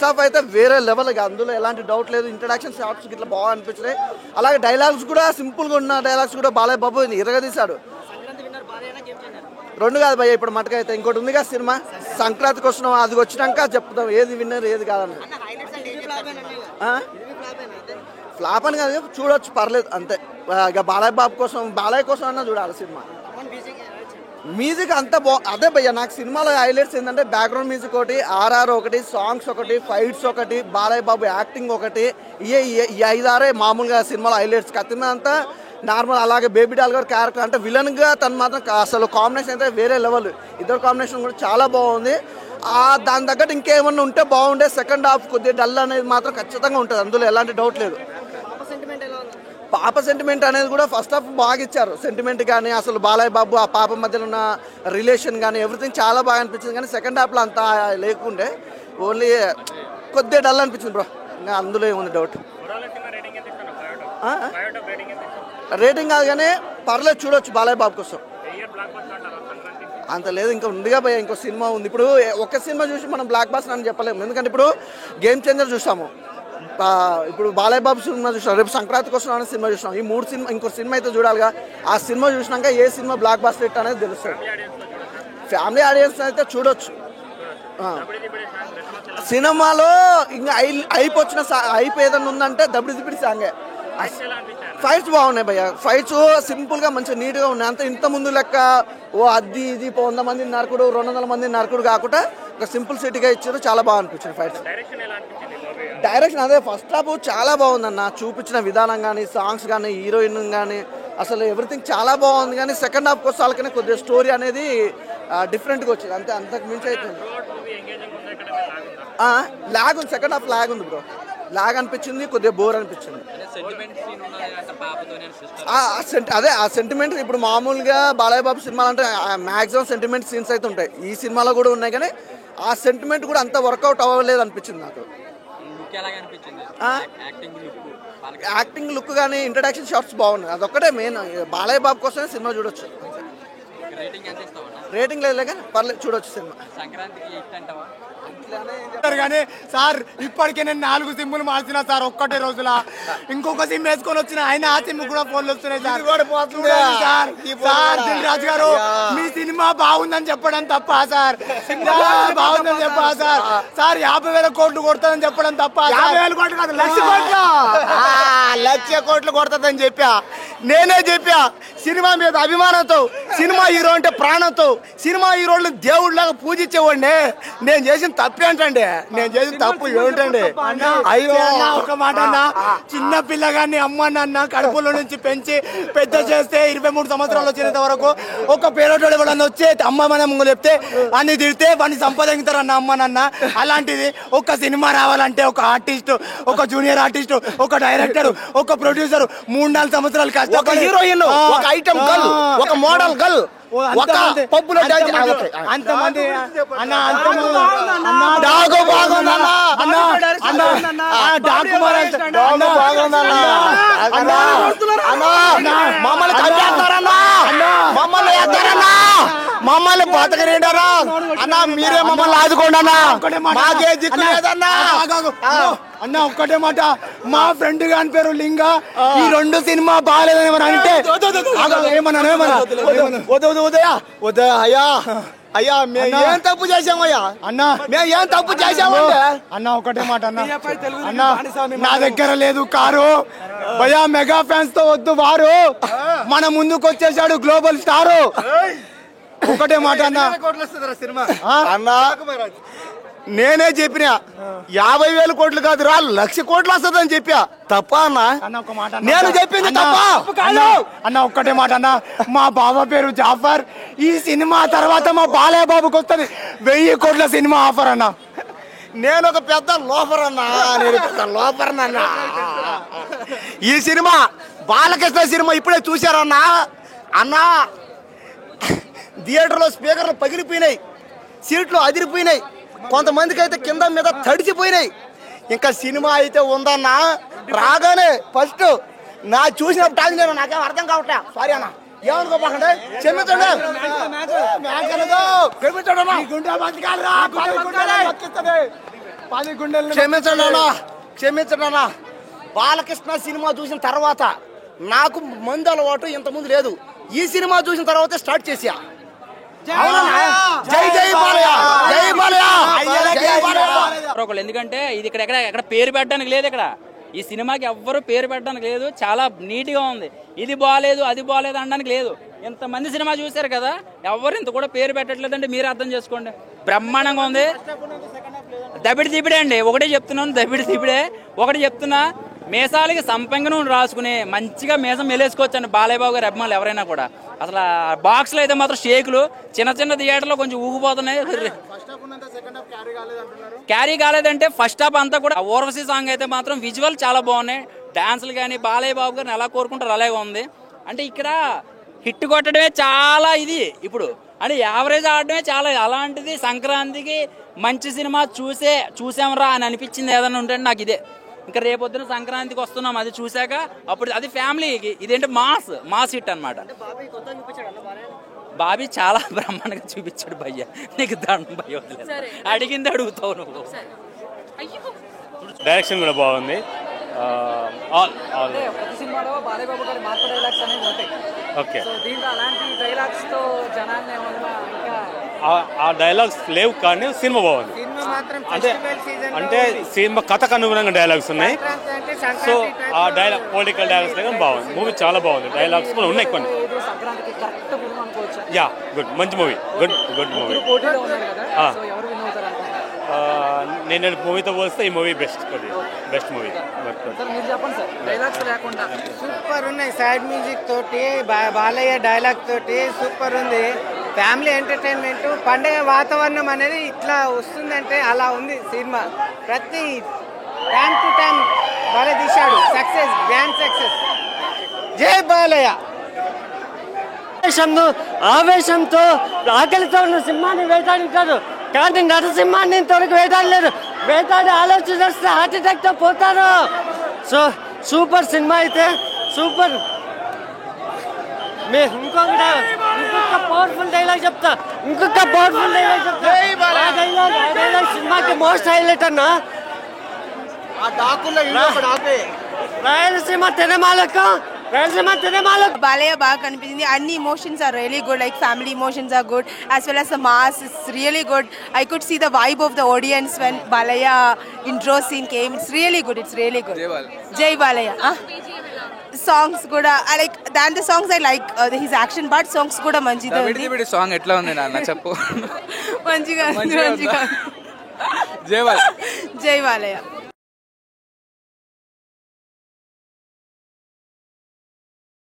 First half అయితే వేరే level, అందులో ఎలాంటి డౌట్ లేదు. ఇంట్రడక్షన్ షార్ట్స్ ఇట్లా బాగా అనిపించినాయి. అలాగే డైలాగ్స్ కూడా సింపుల్గా ఉన్న డైలాగ్స్ కూడా బాలయ్య బాబు ఇరగదీశాడు. రెండు కాదు భయ్య, ఇప్పుడు మటుకైతే ఇంకోటి ఉందిగా సినిమా సంక్రాంతికి వస్తున్నాం, అది వచ్చినాక చెప్తాం ఏది విన్నర్ ఏది కాదని. ఫ్లాప్ అని కాదు, చూడొచ్చు, పర్లేదు అంతే. ఇక బాలయ్య కోసం అన్నా చూడాలి సినిమా. మ్యూజిక్ అంతా అదే భయ్య, నాకు సినిమాలో హైలైట్స్ ఏంటంటే బ్యాక్గ్రౌండ్ మ్యూజిక్ ఒకటి, ఆర్ఆర్ ఒకటి, సాంగ్స్ ఒకటి, ఫైట్స్ ఒకటి, బాలయ్య బాబు యాక్టింగ్ ఒకటి, ఈ 5-6 మామూలుగా సినిమాలో హైలైట్స్. కత్తిమ అంతా నార్మల్. అలాగే బేబీ డాల్ గారు క్యారెక్టర్ అంటే విలన్గా తను మాత్రం అసలు కాంబినేషన్ అయితే వేరే లెవెల్. ఇద్దరు కాంబినేషన్ కూడా చాలా బాగుంది. దాని తగ్గట్టు ఇంకేమన్నా ఉంటే బాగుండే. సెకండ్ హాఫ్ కొద్దిగా డల్ అనేది మాత్రం ఖచ్చితంగా ఉంటుంది, అందులో ఎలాంటి డౌట్ లేదు. పాప సెంటిమెంట్ అనేది కూడా ఫస్ట్ హాఫ్ బాగా ఇచ్చారు. సెంటిమెంట్ కానీ అసలు బాలయ్య బాబు ఆ పాప మధ్యలో ఉన్న రిలేషన్ కానీ ఎవ్రీథింగ్ చాలా బాగా అనిపించింది. కానీ సెకండ్ హాఫ్లో అంతా లేకుండే, ఓన్లీ కొద్దిగా డల్ అనిపించింది బ్రో. ఇంకా అందులో ఏముంది డౌట్. రేటింగ్ కాదు కానీ పర్లేదు, చూడొచ్చు బాలయ్య బాబు కోసం. అంత లేదు, ఇంకా ఉందిగా భయ, ఇంకో సినిమా ఉంది. ఇప్పుడు ఒక సినిమా చూసి మనం బ్లాక్ బాస్టర్ అని చెప్పలేము, ఎందుకంటే ఇప్పుడు గేమ్ చేంజర్ చూసాము, ఇప్పుడు బాలయ్య బాబు సినిమా చూసాం, రేపు సంక్రాంతికి వస్తున్నాం అనే సినిమా చూసాం. ఈ 3 సినిమా, ఇంకో సినిమా అయితే చూడాలిగా. ఆ సినిమా చూసినాక ఏ సినిమా బ్లాక్ బాస్టర్ హిట్ అనేది తెలుస్తుంది. ఫ్యామిలీ ఆడియన్స్ అయితే చూడొచ్చు. సినిమాలో ఇంకా అయిపోయిన అయిపోయి ఏదన్నా ఉందంటే దబ్బిడి సాంగే. ఫైట్స్ బాగున్నాయి భయ్య, ఫైట్స్ సింపుల్గా మంచిగా నీట్గా ఉన్నాయి. అంత ఇంత ముందు లెక్క అది ఇది 100 మంది నరకుడు 200 మంది నరకుడు కాకుండా ఒక సింపుల్ సిటీగా ఇచ్చారు, చాలా బాగా అనిపించింది ఫైట్స్. డైరెక్షన్ అదే ఫస్ట్ హాఫ్ చాలా బాగుందన్న, చూపించిన విధానం కానీ, సాంగ్స్ కానీ, హీరోయిన్ కానీ, అసలు ఎవ్రీథింగ్ చాలా బాగుంది. కానీ సెకండ్ హాఫ్ కోసం వాళ్ళకనే కొద్దిగా స్టోరీ అనేది డిఫరెంట్గా వచ్చింది, అంతే. అంతకు మించి అయితే లాగ్ ఉంది, సెకండ్ హాఫ్ లాగ్ ఉంది బ్రో. లాగ్ అనిపించింది, కొద్దిగా బోర్ అనిపించింది. అదే ఆ సెంటిమెంట్ ఇప్పుడు మామూలుగా బాలయ్య బాబు సినిమాలు అంటే మ్యాక్సిమం సెంటిమెంట్ సీన్స్ అయితే ఉంటాయి, ఈ సినిమాలో కూడా ఉన్నాయి. కానీ ఆ సెంటిమెంట్ కూడా అంత వర్కౌట్ అవ్వలేదు అనిపించింది నాకు. యాక్టింగ్ లుక్ కానీ ఇంట్రడక్షన్ షాట్స్ బాగున్నాయి, అదొక్కటే మెయిన్. బాలయ్య బాబు కోసమే సినిమా చూడొచ్చు. రేటింగ్ లేదు కానీ పర్లేదు, చూడొచ్చు సినిమా. కానీ సార్ ఇప్పటికే నేను 4 సిమ్ములు మార్చినా సార్ ఒక్కటే రోజులా. ఇంకొక సిమ్ వేసుకొని వచ్చిన ఆయన ఆ సిమ్ కూడా ఫోన్లు వస్తున్నాయి సార్. దిల్ రాజు గారు, మీ సినిమా బాగుందని చెప్పడం తప్ప సార్, బాగుందని చెప్పా సార్. సార్ 50,000 కోట్లు కొడుతుందని చెప్పడం తప్ప. 50,000 కోట్లు కాదు, 1,00,000 కోట్లు కొడుతుందని చెప్పా. నేనే చెప్పా, సినిమా మీద అభిమానంతో, సినిమా హీరో అంటే ప్రాణంతో, సినిమా హీరోని దేవుడిలాగా పూజించేవాడిని. నేను చేసిన తప్పు ఏంటండి, నేను చేసిన తప్పు ఏమిటండి? అయ్యో ఒక మాట అన్నా, చిన్న పిల్లగాన్ని అమ్మన్న కడుపులో నుంచి పెంచి పెద్ద చేస్తే 23 సంవత్సరాలు వచ్చేంత వరకు ఒక పేరోటోడు ఎవడన్నా వచ్చి అమ్మ మన ముందు చెప్తే అన్ని తిడితే వాడిని సంపాదించుతారు అన్న అమ్మనన్న. అలాంటిది ఒక సినిమా రావాలంటే ఒక ఆర్టిస్ట్, ఒక జూనియర్ ఆర్టిస్ట్, ఒక డైరెక్టర్, ఒక ప్రొడ్యూసర్ 3-4 సంవత్సరాలు కష్టం. ఒక హీరోయిన్, ఒక ఐటమ్ గర్ల్, ఒక మోడల్ గర్ల్, ఒక పప్పులో అంతమంది అన్న, డాగు బాగుందన్నా, మమ్మల్ని చంపేస్తారన్నా, మమ్మల్ని వేస్తారన్నా, మమ్మల్ని బతకరేంటారా అన్న. మీరే మమ్మల్ని ఆదుకోండి అన్న, మాకే దిక్కు లేదన్నా. అన్న ఒక్కటే మాట, మా ఫ్రెండ్ గాని పేరు లింగ, ఈ 2 సినిమా బాగాలేదని అంటే ఉదయ అయ్యా అయ్యా మేము ఏం తప్పు చేసామయ్యా అన్న, మేము ఏం తప్పు చేసామంటే అన్న ఒకటే మాట అన్న, అన్న నా దగ్గర లేదు కారు భయ్యా, మెగా ఫ్యాన్స్ తో వద్దు వారు, మన ముందుకు వచ్చేసాడు గ్లోబల్ స్టారు. ఒకటే మాట అన్న, అన్నా నేనే చెప్పిన 50,000 కోట్లు కాదు రా, 1,00,000 కోట్లు వస్తుందని చెప్పా. తప్ప అన్నా? నేను చెప్పింది తప్ప అన్న. ఒక్కటే మాట అన్న, మా బావ పేరు జాఫర్, ఈ సినిమా తర్వాత మా బాలయ్య బాబుకి వస్తుంది 1000 కోట్ల సినిమా ఆఫర్ అన్న. నేను ఒక పెద్ద లోఫర్ అన్నా, నేను పెద్ద లోఫర్ అన్నా. ఈ సినిమా బాలకృష్ణ సినిమా ఇప్పుడే చూశారన్నా. అన్నా థియేటర్లో స్పీకర్లు పగిలిపోయినాయి, సీట్లు అదిరిపోయినాయి, కొంతమందికి అయితే కింద మీద తడిచిపోయినాయి. ఇంకా సినిమా అయితే ఉందన్నా. రాగానే ఫస్ట్ నా చూసినప్పుడు నేను నాకేం అర్థం కావట్లే, సారీ అన్న, ఏమనుకోపాకండి, క్షమించండి. క్షమించండి అన్న, క్షమించండి అన్న. బాలకృష్ణ సినిమా చూసిన తర్వాత నాకు మందు అలవాటు ఇంతకుముందు లేదు. ఈ సినిమా చూసిన తర్వాత స్టార్ట్ చేసా. జై జై బాలయ్య, జై బాలయ్య, జై బాలయ్య. ఎందుకంటే ఇది ఇక్కడ ఎక్కడ పేరు పెట్టడానికి లేదు. ఇక్కడ ఈ సినిమాకి ఎవ్వరు పేరు పెట్టడానికి లేదు. చాలా నీట్ గా ఉంది. ఇది బాగాలేదు అది బాగాలేదు అనడానికి లేదు. ఇంతమంది సినిమా చూశారు కదా, ఎవరు ఇంత కూడా పేరు పెట్టట్లేదంటే మీరు అర్థం చేసుకోండి. బ్రహ్మాండంగా ఉంది. దబిడి దిబిడే అండి. ఒకటే చెప్తున్నాను, దబిడి దిబిడే. ఒకటి చెప్తున్నా, మేసాలకి సంపంగి నూనె రాసుకుని మంచిగా మేసం మెలేసుకోవచ్చండి బాలయ్య బాబు గారి అభిమానులు ఎవరైనా కూడా. అసలు బాక్స్లో అయితే మాత్రం షేకులు చిన్న చిన్న థియేటర్లో కొంచెం ఊగిపోతున్నాయి. క్యారీ కాలేదంటే ఫస్ట్ హాఫ్ అంతా కూడా ఊర్వశి సాంగ్ అయితే మాత్రం విజువల్ చాలా బాగున్నాయి. డాన్సులు కానీ బాలయ్య బాబు గారిని ఎలా కోరుకుంటారు అలాగే ఉంది. అంటే ఇక్కడ హిట్ కొట్టడమే చాలా ఇది ఇప్పుడు, అంటే యావరేజ్ ఆడడమే చాలా. అలాంటిది సంక్రాంతికి మంచి సినిమా చూసాంరా అని అనిపించింది ఏదైనా ఉంటే నాకు ఇదే. ఇంకా రేపొద్దున సంక్రాంతికి వస్తున్నాం, అది చూసాక అప్పుడు అది ఫ్యామిలీకి, ఇదేంటి మాస్ హిట్ అనమాట. బాబీ చాలా బ్రహ్మాండంగా చూపించాడు భయ్య. నీకు దండం భయ్య, అడిగింది అడుగుతావు నువ్వు. డైరెక్షన్ కూడా బాగుంది. ఓకే, ఆ డైలాగ్స్ లేవు కానీ సినిమా బాగుంది. అంటే సినిమా కథకు అనుగుణంగా డైలాగ్స్ ఉన్నాయి. సో ఆ డైలాగ్ పొలిటికల్ డైలాగ్స్ కానీ బాగుంది. మూవీ చాలా బాగుంది. డైలాగ్స్ కూడా ఉన్నాయి కొన్ని. యా, గుడ్, మంచి మూవీ, గుడ్ మూవీ. నేను మూవీతో పోలిస్తే ఈ మూవీ బెస్ట్ మూవీ. సూపర్ ఉన్నాయి. సైడ్ మ్యూజిక్ తోటి, బాలయ్య డైలాగ్ తోటి సూపర్ ఉంది. ఫ్యామిలీ ఎంటర్టైన్మెంట్, పండుగ వాతావరణం అనేది ఇట్లా వస్తుందంటే అలా ఉంది సినిమా. ప్రతి టైం టు టైం బాలయ్య తీశాడు. Success, grand success. జై బాలయ్య. ఆవేశంతో ఆకలితో ఉన్న సింహాన్ని వేటాడింటారు, కానీ నరసింహాన్ని ఇంతవరకు వేటాడలేరు. వేటాడి ఆలోచిస్తే హార్ట్ అటాక్ తో పోతారు. సో సూపర్ సినిమా అయితే సూపర్. ఇంకొక పవర్ఫుల్ డైలాగ్ చెప్తా. సినిమాకి మోస్ట్ హైలైట్ అన్న Rayalaseema తినమాలకు. Balaya baga kanipinchindi. Anni emotions are really good, like family emotions are good, as well as the mass is really good. I could see the vibe of the audience when Balaya intro scene came. It's really good. Jai Balaya. Songs kuda I like than the songs I like his action, but songs kuda manchida undi. Dabidi song etla undi nanna cheppu. Manchiga. Jai Balaya.